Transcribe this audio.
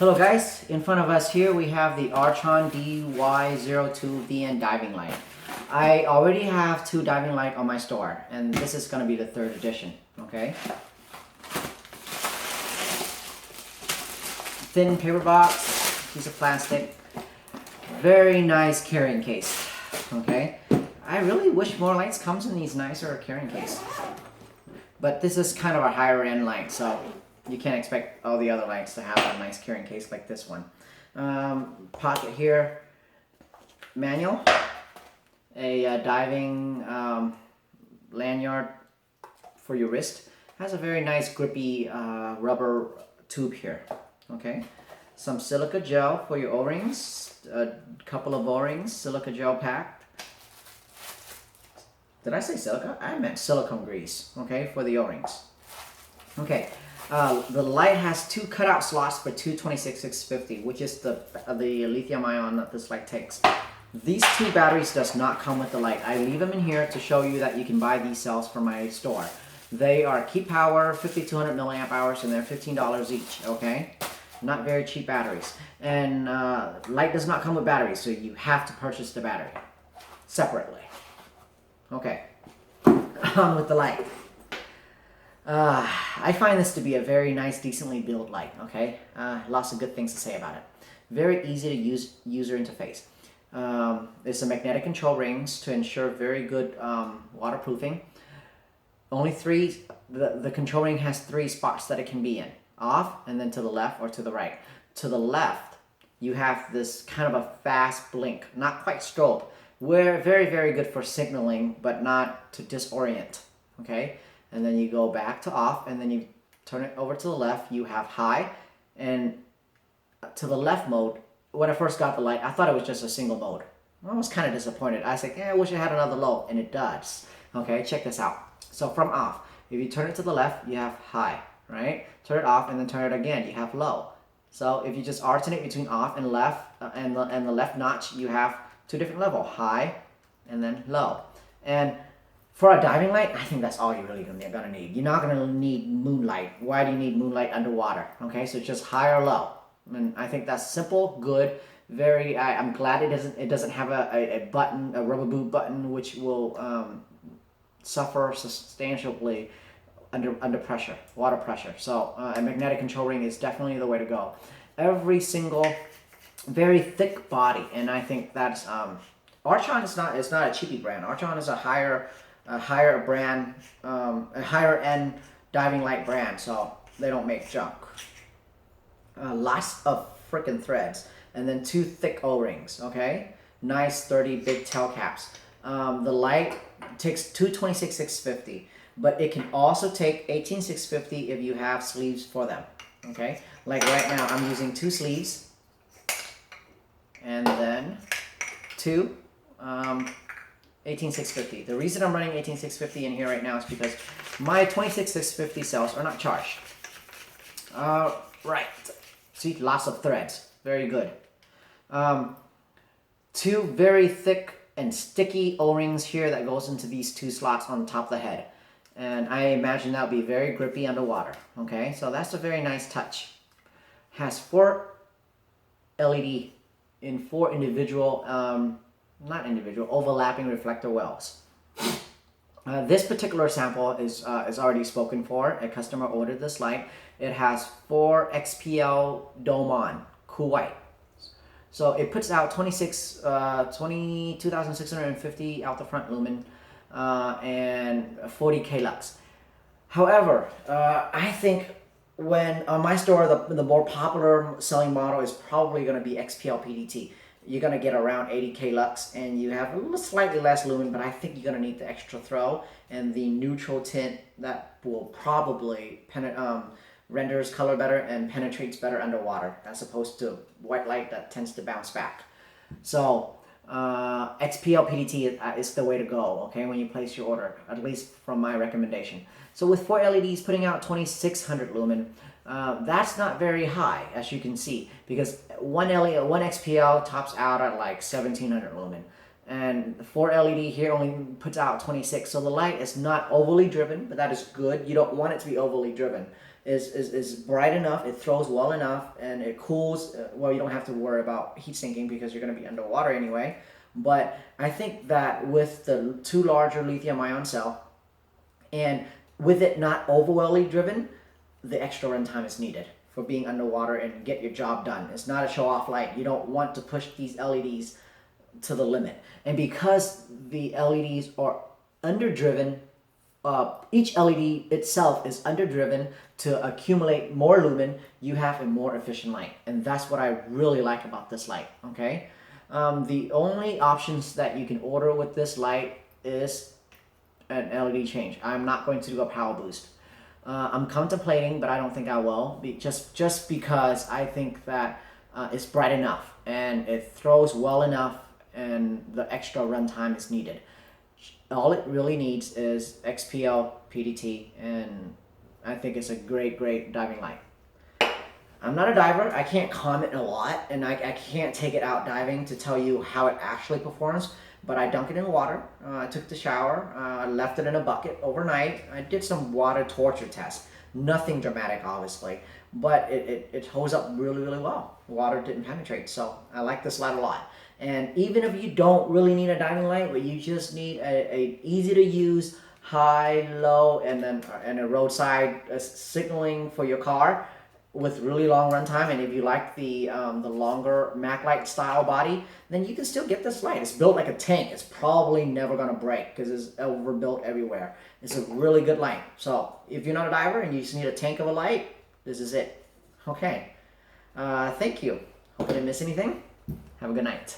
Hello guys, in front of us here we have the Archon WY08vn diving light. I already have 2 diving light on my store, and this is going to be the 3rd edition, okay? Thin paper box, piece of plastic, very nice carrying case, okay? I really wish more lights comes in these nicer carrying case. But this is kind of a higher end light, so you can't expect all the other lights to have a nice carrying case like this one. Pocket here, manual, a diving lanyard for your wrist. Has a very nice grippy rubber tube here. Okay, some silica gel for your O-rings, a couple of O-rings, silica gel packed. Did I say silica? I meant silicone grease, okay, for the O-rings. Okay, the light has 2 cutout slots for 226-650, which is the lithium ion that this light takes. These 2 batteries does not come with the light. I leave them in here to show you that you can buy these cells from my store. They are Keep Power, 5200 milliamp hours, and they're $15 each, okay? Not very cheap batteries. And light does not come with batteries, so you have to purchase the battery separately. Okay, on with the light. I find this to be a very nice, decently built light, okay? Lots of good things to say about it. Very easy to use user interface. There's some magnetic control rings to ensure very good waterproofing. Only 3, the control ring has 3 spots that it can be in. Off, and then to the left or to the right. To the left, you have this kind of a fast blink, not quite strobe. We're very, very good for signaling, but not to disorient, okay? And then you go back to off, and then you turn it over to the left. You have high, and to the left mode. When I first got the light, I thought it was just a single mode. I was kind of disappointed. I was like, I wish it had another low, and it does. Okay, check this out. So from off, if you turn it to the left, you have high, right? Turn it off, and then turn it again, you have low. So if you just alternate between off and left, and the left notch, you have 2 different levels, high and then low. And for a diving light, I think that's all you're really gonna need. You're not gonna need moonlight. Why do you need moonlight underwater? Okay, so it's just high or low. And I think that's simple, good, very. I'm glad it doesn't have a button, a rubber boot button, which will suffer substantially under pressure, water pressure. So a magnetic control ring is definitely the way to go. Every single very thick body, and I think that's Archon is not a cheapy brand. Archon is a higher brand, a higher end diving light brand, so they don't make junk. Lots of freaking threads, and then 2 thick O-rings. Okay, nice 30 big tail caps. The light takes 226-650, but it can also take 18-650 if you have sleeves for them. Okay, like right now I'm using 2 sleeves. And then 2 18650. The reason I'm running 18650 in here right now is because my 26650 cells are not charged. Right. See, lots of threads. Very good. 2 very thick and sticky O-rings here that goes into these 2 slots on top of the head. And I imagine that would be very grippy underwater. Okay, so that's a very nice touch. Has 4 LED in 4 individual, overlapping reflector wells. This particular sample is already spoken for. A customer ordered this light. It has 4 XPL dome on, cool white. So it puts out 22,650 out the front lumen and 40K lux. However, I think when on my store, the more popular selling model is probably going to be XPL PDT. You're going to get around 80K lux, and you have a little slightly less lumen, but I think you're going to need the extra throw and the neutral tint that will probably renders color better and penetrates better underwater, as opposed to white light that tends to bounce back. So XPL PDT is the way to go, okay, when you place your order, at least from my recommendation. So with 4 LEDs putting out 2600 lumen, that's not very high, as you can see, because one XPL tops out at like 1700 lumen, and 4 LED here only puts out 26. So the light is not overly driven, but that is good. You don't want it to be overly driven. is bright enough, it throws well enough, and it cools. Well, you don't have to worry about heat sinking because you're going to be underwater anyway. But I think that with the two larger lithium-ion cell, and with it not overwhelmingly driven, the extra runtime is needed for being underwater and get your job done. It's not a show-off light. You don't want to push these LEDs to the limit. And because the LEDs are underdriven, each LED itself is underdriven to accumulate more lumen, you have a more efficient light. And that's what I really like about this light, okay? The only options that you can order with this light is an LED change. I'm not going to do a power boost. I'm contemplating, but I don't think I will, just because I think that it's bright enough and it throws well enough and the extra runtime is needed. All it really needs is XPL, PDT, and I think it's a great diving light. I'm not a diver. I can't comment a lot, and I can't take it out diving to tell you how it actually performs, but I dunk it in water. I took the shower. I left it in a bucket overnight. I did some water torture tests. Nothing dramatic, obviously, but it holds up really well. Water didn't penetrate, so I like this light a lot. And even if you don't really need a diving light, but you just need a easy to use, high, low, and a roadside signaling for your car with really long runtime, and if you like the longer MacLight style body, then you can still get this light. It's built like a tank. It's probably never gonna break because it's overbuilt everywhere. It's a really good light. So if you're not a diver and you just need a tank of a light, this is it. Okay. Thank you. Hope I didn't miss anything. Have a good night.